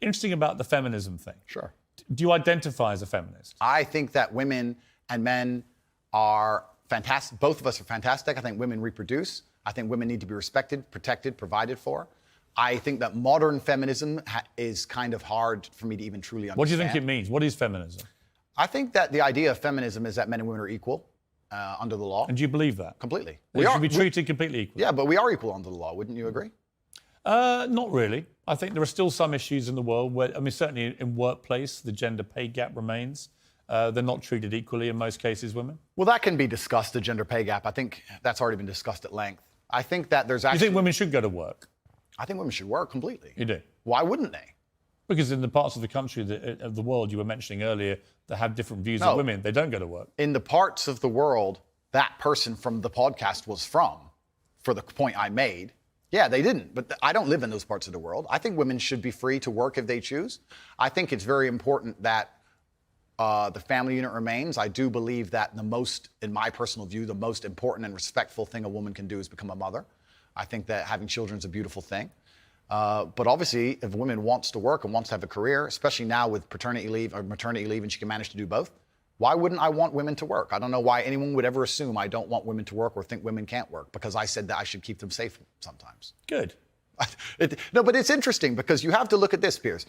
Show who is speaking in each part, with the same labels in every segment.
Speaker 1: Interesting about the feminism thing.
Speaker 2: Sure.
Speaker 1: Do you identify as a feminist?
Speaker 2: I think that women and men are fantastic. Both of us are fantastic. I think women reproduce. I think women need to be respected, protected, provided for. I think that modern feminism is kind of hard for me to even truly understand.
Speaker 1: What do you think it means? What is feminism?
Speaker 2: I think that the idea of feminism is that men and women are equal under the law.
Speaker 1: And do you believe that?
Speaker 2: Completely.
Speaker 1: We should be treated completely equally.
Speaker 2: Yeah, but we are equal under the law. Wouldn't you agree?
Speaker 1: Not really. I think there are still some issues in the world where, certainly in workplace, the gender pay gap remains. They're not treated equally in most cases, women.
Speaker 2: Well, that can be discussed, the gender pay gap. I think that's already been discussed at length. I think that there's actually...
Speaker 1: You think women should go to work?
Speaker 2: I think women should work completely.
Speaker 1: You do?
Speaker 2: Why wouldn't they?
Speaker 1: Because in the parts of the country, of the world you were mentioning earlier, that have different views of women, they don't go to work.
Speaker 2: In the parts of the world that person from the podcast was from, for the point I made, yeah, they didn't. But I don't live in those parts of the world. I think women should be free to work if they choose. I think it's very important that the family unit remains. I do believe that in my personal view, the most important and respectful thing a woman can do is become a mother. I think that having children is a beautiful thing. But obviously, if a woman wants to work and wants to have a career, especially now with paternity leave or maternity leave, and she can manage to do both, why wouldn't I want women to work? I don't know why anyone would ever assume I don't want women to work or think women can't work, because I said that I should keep them safe sometimes.
Speaker 1: Good.
Speaker 2: No, but it's interesting because you have to look at this, Piers.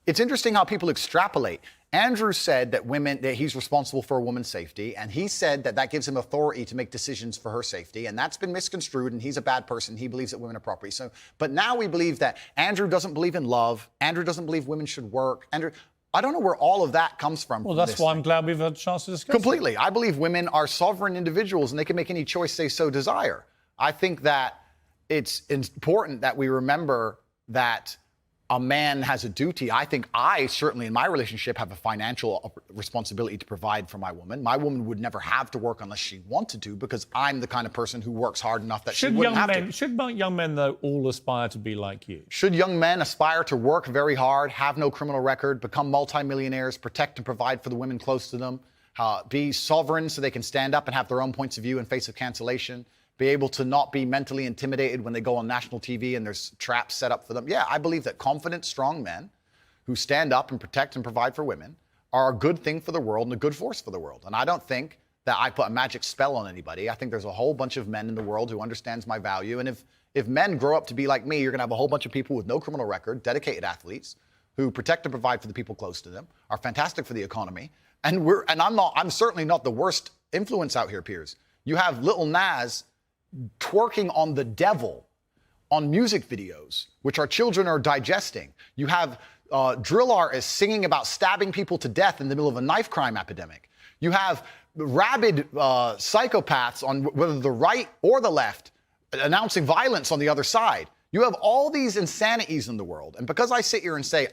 Speaker 2: It's interesting how people extrapolate. Andrew said that he's responsible for a woman's safety, and he said that gives him authority to make decisions for her safety, and that's been misconstrued, and he's a bad person. He believes that women are property. But now we believe that Andrew doesn't believe in love. Andrew doesn't believe women should work. I don't know where all of that comes from.
Speaker 1: Well, that's why I'm glad we've had a chance to discuss
Speaker 2: Completely. I believe women are sovereign individuals, and they can make any choice they so desire. I think that it's important that we remember that a man has a duty. I think I certainly in my relationship have a financial responsibility to provide for my woman. My woman would never have to work unless she wanted to, because I'm the kind of person who works hard enough that she wouldn't have to.
Speaker 1: Should young men, though, all aspire to be like you?
Speaker 2: Should young men aspire to work very hard, have no criminal record, become multimillionaires, protect and provide for the women close to them, be sovereign so they can stand up and have their own points of view in face of cancellation, be able to not be mentally intimidated when they go on national TV and there's traps set up for them? Yeah, I believe that confident, strong men who stand up and protect and provide for women are a good thing for the world and a good force for the world. And I don't think that I put a magic spell on anybody. I think there's a whole bunch of men in the world who understands my value. And if men grow up to be like me, you're going to have a whole bunch of people with no criminal record, dedicated athletes who protect and provide for the people close to them, are fantastic for the economy. And I'm certainly not the worst influence out here, Piers. You have Lil Nas twerking on the devil on music videos, which our children are digesting. You have drill artists singing about stabbing people to death in the middle of a knife crime epidemic. You have rabid psychopaths on whether the right or the left announcing violence on the other side. You have all these insanities in the world. And because I sit here and say,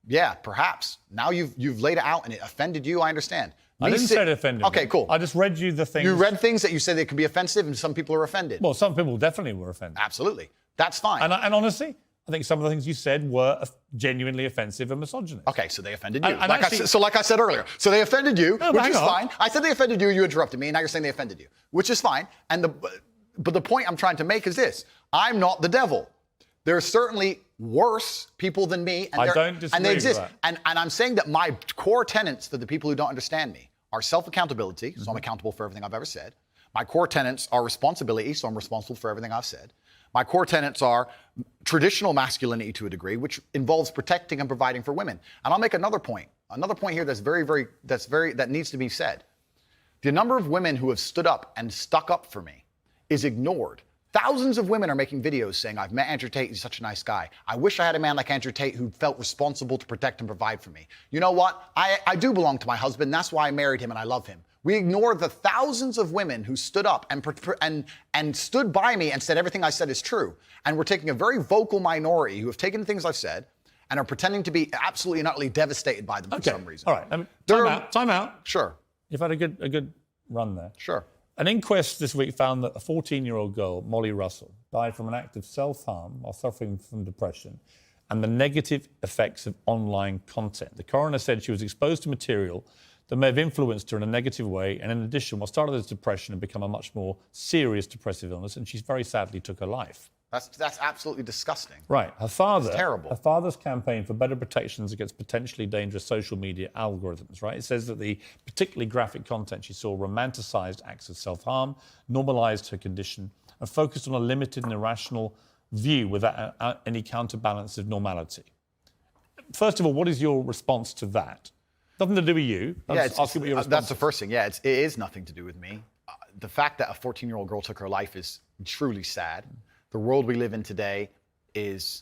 Speaker 2: yeah, perhaps, now you've laid it out and it offended you, I understand.
Speaker 1: I didn't say it offended
Speaker 2: Okay,
Speaker 1: me.
Speaker 2: cool.
Speaker 1: I just read you the things.
Speaker 2: You read things that you said they could be offensive, and some people are offended.
Speaker 1: Well, some people definitely were offended.
Speaker 2: Absolutely. That's fine.
Speaker 1: And honestly, I think some of the things you said were genuinely offensive and misogynist.
Speaker 2: Okay, so they offended you.
Speaker 1: And
Speaker 2: like I said earlier. So they offended you, which is fine. I said they offended you, you interrupted me, and now you're saying they offended you, which is fine. But the point I'm trying to make is this. I'm not the devil. There are certainly worse people than me. And
Speaker 1: I don't disagree
Speaker 2: and they exist.
Speaker 1: with that.
Speaker 2: And I'm saying that my core tenets for the people who don't understand me are self-accountability, so I'm accountable for everything I've ever said. My core tenets are responsibility, so I'm responsible for everything I've said. My core tenets are traditional masculinity to a degree, which involves protecting and providing for women. And I'll make another point here that needs to be said. The number of women who have stood up and stuck up for me is ignored. Thousands of women are making videos saying, I've met Andrew Tate, he's such a nice guy. I wish I had a man like Andrew Tate who felt responsible to protect and provide for me. You know what? I do belong to my husband, that's why I married him and I love him. We ignore the thousands of women who stood up and stood by me and said everything I said is true. And we're taking a very vocal minority who have taken the things I've said and are pretending to be absolutely and utterly devastated by them for some reason.
Speaker 1: All right, time out.
Speaker 2: Sure.
Speaker 1: You've had a good run there.
Speaker 2: Sure.
Speaker 1: An inquest this week found that a 14-year-old girl, Molly Russell, died from an act of self-harm while suffering from depression and the negative effects of online content. The coroner said she was exposed to material that may have influenced her in a negative way, and in addition, what started as depression had become a much more serious depressive illness, and she very sadly took her life.
Speaker 2: That's absolutely disgusting.
Speaker 1: Right. Her father.
Speaker 2: It's terrible.
Speaker 1: Her father's campaign for better protections against potentially dangerous social media algorithms, right? It says that the particularly graphic content she saw romanticized acts of self-harm, normalized her condition, and focused on a limited and irrational view without any counterbalance of normality. First of all, what is your response to that? Nothing to do with you.
Speaker 2: That's the first thing. Yeah, it is nothing to do with me. The fact that a 14-year-old girl took her life is truly sad. The world we live in today is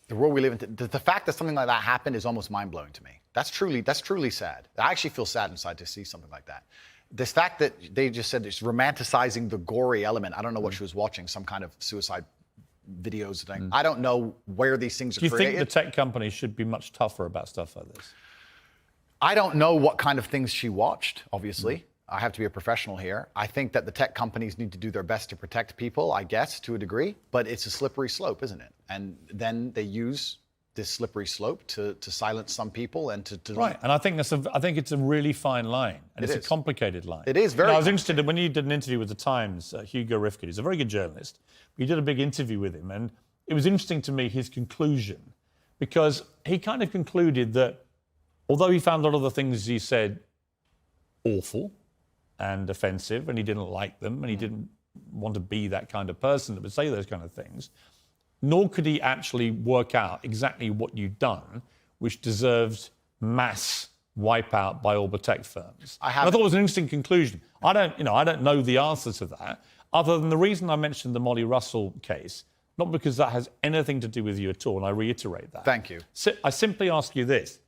Speaker 2: the world we live in. The fact that something like that happened is almost mind-blowing to me. That's truly sad. I actually feel sad inside to see something like that. This fact that they just said it's romanticizing the gory element. I don't know what she was watching, some kind of suicide videos thing. I don't know where these things are created.
Speaker 1: Do you think the tech companies should be much tougher about stuff like this?
Speaker 2: I don't know what kind of things she watched, obviously. I have to be a professional here. I think that the tech companies need to do their best to protect people, I guess, to a degree, but it's a slippery slope, isn't it? And then they use this slippery slope to silence some people and to
Speaker 1: right. And I think it's a really fine line, and it's a complicated line.
Speaker 2: It is very.
Speaker 1: I was interested in when you did an interview with the Times. Hugo Rifkin, who's a very good journalist. We did a big interview with him, and it was interesting to me his conclusion, because he kind of concluded that although he found a lot of the things he said awful and offensive, and he didn't like them, and he didn't want to be that kind of person that would say those kind of things, nor could he actually work out exactly what you'd done, which deserved mass wipeout by all the tech firms. I thought it was an interesting conclusion. I don't know the answer to that, other than the reason I mentioned the Molly Russell case, not because that has anything to do with you at all, and I reiterate that.
Speaker 2: Thank you.
Speaker 1: So I simply ask you this.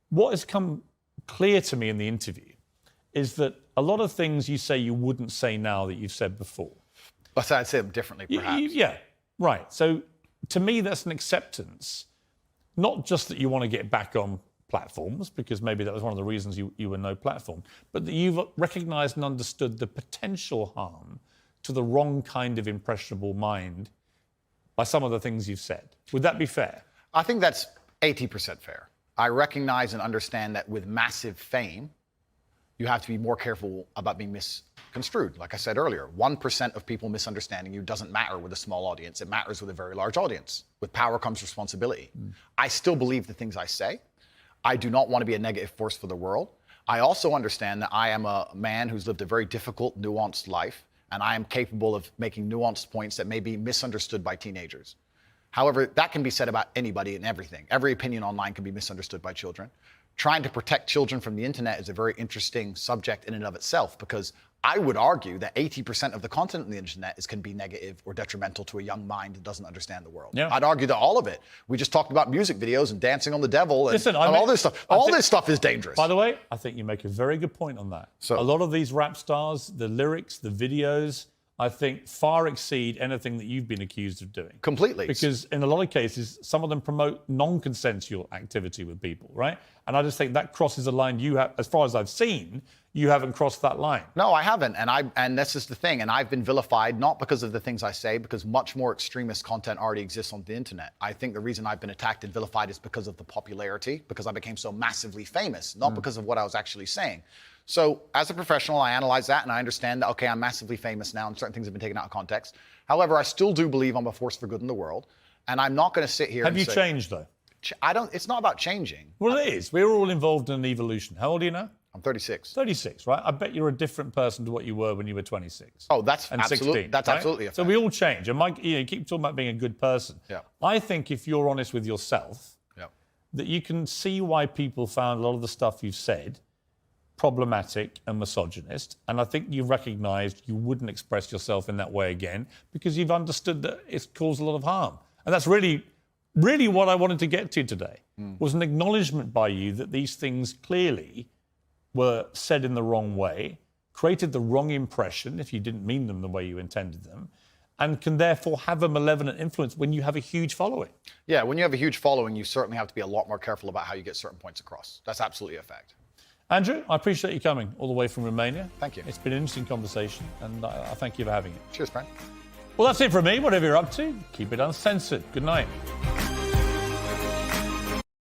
Speaker 1: What has come clear to me in the interview is that a lot of things you say you wouldn't say now that you've said before.
Speaker 2: But I'd say them differently, perhaps.
Speaker 1: Yeah, right. So to me, that's an acceptance, not just that you want to get back on platforms, because maybe that was one of the reasons you were no platform, but that you've recognised and understood the potential harm to the wrong kind of impressionable mind by some of the things you've said. Would that be fair?
Speaker 2: I think that's 80% fair. I recognize and understand that with massive fame, you have to be more careful about being misconstrued. Like I said earlier, 1% of people misunderstanding you doesn't matter with a small audience. It matters with a very large audience. With power comes responsibility. I still believe the things I say. I do not want to be a negative force for the world. I also understand that I am a man who's lived a very difficult, nuanced life, and I am capable of making nuanced points that may be misunderstood by teenagers. However, that can be said about anybody and everything. Every opinion online can be misunderstood by children. Trying to protect children from the internet is a very interesting subject in and of itself, because I would argue that 80% of the content on the internet can be negative or detrimental to a young mind that doesn't understand the world. Yeah. I'd argue that all of it. We just talked about music videos and dancing on the devil and all this stuff. All this stuff is dangerous.
Speaker 1: By the way, I think you make a very good point on that. So, a lot of these rap stars, the lyrics, the videos, I think far exceed anything that you've been accused of doing.
Speaker 2: Completely.
Speaker 1: Because in a lot of cases, some of them promote non-consensual activity with people, right? And I just think that crosses a line you have, as far as I've seen, you haven't crossed that line.
Speaker 2: No, I haven't. And this is the thing. And I've been vilified, not because of the things I say, because much more extremist content already exists on the internet. I think the reason I've been attacked and vilified is because of the popularity, because I became so massively famous, not because of what I was actually saying. So as a professional, I analyze that and I understand that, okay, I'm massively famous now and certain things have been taken out of context. However, I still do believe I'm a force for good in the world. And I'm not going to sit here
Speaker 1: and say... Have you changed, though?
Speaker 2: It's not about changing.
Speaker 1: Well, it is. We're all involved in an evolution. How old are you now?
Speaker 2: I'm 36.
Speaker 1: 36, right? I bet you're a different person to what you were when you were 26.
Speaker 2: Oh, that's absolutely, that's right? Absolutely a fact.
Speaker 1: So we all change. And Mike, you keep talking about being a good person.
Speaker 2: Yeah.
Speaker 1: I think if you're honest with yourself, that you can see why people found a lot of the stuff you've said problematic and misogynist. And I think you've recognised you wouldn't express yourself in that way again because you've understood that it's caused a lot of harm. And that's really what I wanted to get to today, was an acknowledgement by you that these things clearly were said in the wrong way, created the wrong impression if you didn't mean them the way you intended them, and can therefore have a malevolent influence when you have a huge following.
Speaker 2: Yeah, when you have a huge following, you certainly have to be a lot more careful about how you get certain points across. That's absolutely a fact.
Speaker 1: Andrew, I appreciate you coming all the way from Romania.
Speaker 2: Thank you.
Speaker 1: It's been an interesting conversation, and I thank you for having it.
Speaker 2: Cheers, friend.
Speaker 1: Well, that's it from me. Whatever you're up to, keep it uncensored. Good night.